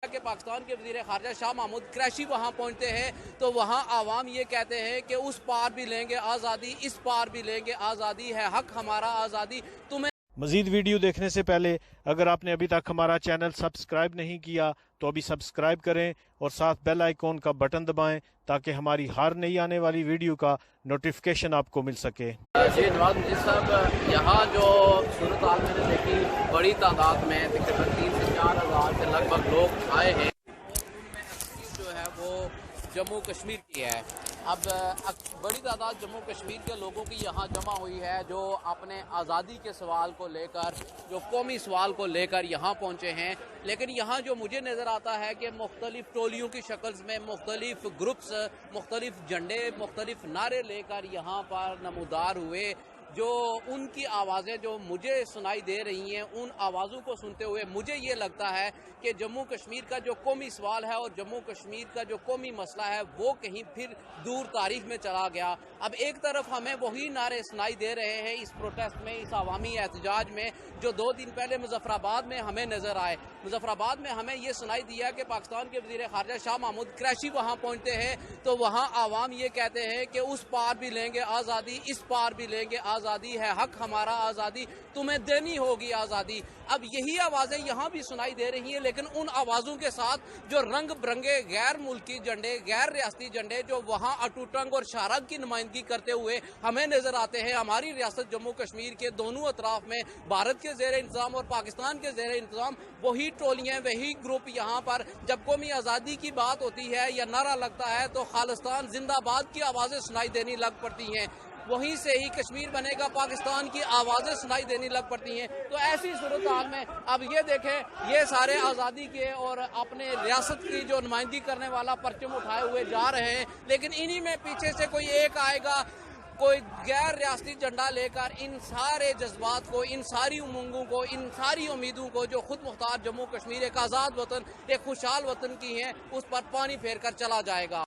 کہ پاکستان کے وزیر خارجہ شاہ محمود قریشی وہاں پہنچتے ہیں تو وہاں عوام یہ کہتے ہیں کہ اس پار بھی لیں گے آزادی، اس پار بھی لیں گے آزادی، ہے حق ہمارا آزادی۔ تمہیں مزید ویڈیو دیکھنے سے پہلے اگر آپ نے ابھی تک ہمارا چینل سبسکرائب نہیں کیا تو ابھی سبسکرائب کریں اور ساتھ بیل آئیکن کا بٹن دبائیں تاکہ ہماری ہر نئی آنے والی ویڈیو کا نوٹیفیکیشن آپ کو مل سکے۔ جی نواز مجید صاحب، یہاں جو صورتحال میں نے دیکھی بڑی تعداد میں تقریباً 3 سے 4 ہزار کے لگ بھگ لوگ آئے ہیں اور ان میں اکثریت جو ہے وہ جموں کشمیر کی ہے۔ اب بڑی تعداد جموں کشمیر کے لوگوں کی یہاں جمع ہوئی ہے جو اپنے آزادی کے سوال کو لے کر، جو قومی سوال کو لے کر یہاں پہنچے ہیں۔ لیکن یہاں جو مجھے نظر آتا ہے کہ مختلف ٹولیوں کی شکل میں مختلف گروپس، مختلف جھنڈے، مختلف نعرے لے کر یہاں پر نمودار ہوئے۔ جو ان کی آوازیں جو مجھے سنائی دے رہی ہیں، ان آوازوں کو سنتے ہوئے مجھے یہ لگتا ہے کہ جموں کشمیر کا جو قومی سوال ہے اور جموں کشمیر کا جو قومی مسئلہ ہے وہ کہیں پھر دور تاریخ میں چلا گیا۔ اب ایک طرف ہمیں وہی نعرے سنائی دے رہے ہیں اس پروٹیسٹ میں، اس عوامی احتجاج میں، جو 2 دن پہلے مظفر آباد میں ہمیں نظر آئے۔ مظفر آباد میں ہمیں یہ سنائی دیا کہ پاکستان کے وزیر خارجہ شاہ محمود قریشی وہاں پہنچتے ہیں تو وہاں عوام یہ کہتے ہیں کہ اس پار بھی لیں گے آزادی، اس پار بھی لیں گے آزادی، ہے حق ہمارا آزادی، تمہیں دینی ہوگی آزادی۔ اب یہی آوازیں یہاں بھی سنائی دے رہی ہیں، لیکن ان آوازوں کے ساتھ جو رنگ برنگے غیر ملکی جھنڈے، غیر ریاستی جھنڈے جو وہاں اٹوٹنگ اور شارنگ کی نمائندگی کرتے ہوئے ہمیں نظر آتے ہیں۔ ہماری ریاست جموں کشمیر کے دونوں اطراف میں بھارت کے زیر انتظام اور پاکستان کے زیر انتظام وہی ٹولیاں، وہی گروپ یہاں پر جب قومی آزادی کی بات ہوتی ہے یا نعرہ لگتا ہے تو خالصتان زندہ باد کی آوازیں سنائی دینی لگ پڑتی ہیں، وہیں سے ہی کشمیر بنے گا پاکستان کی آوازیں سنائی دینی لگ پڑتی ہیں۔ تو ایسی صورتحال میں اب یہ دیکھیں، یہ سارے آزادی کے اور اپنے ریاست کی جو نمائندگی کرنے والا پرچم اٹھائے ہوئے جا رہے ہیں، لیکن انہی میں پیچھے سے کوئی ایک آئے گا، کوئی غیر ریاستی جھنڈا لے کر ان سارے جذبات کو، ان ساری امنگوں کو، ان ساری امیدوں کو جو خود مختار جموں کشمیر ایک آزاد وطن، ایک خوشحال وطن کی ہیں، اس پر پانی پھیر کر چلا جائے گا۔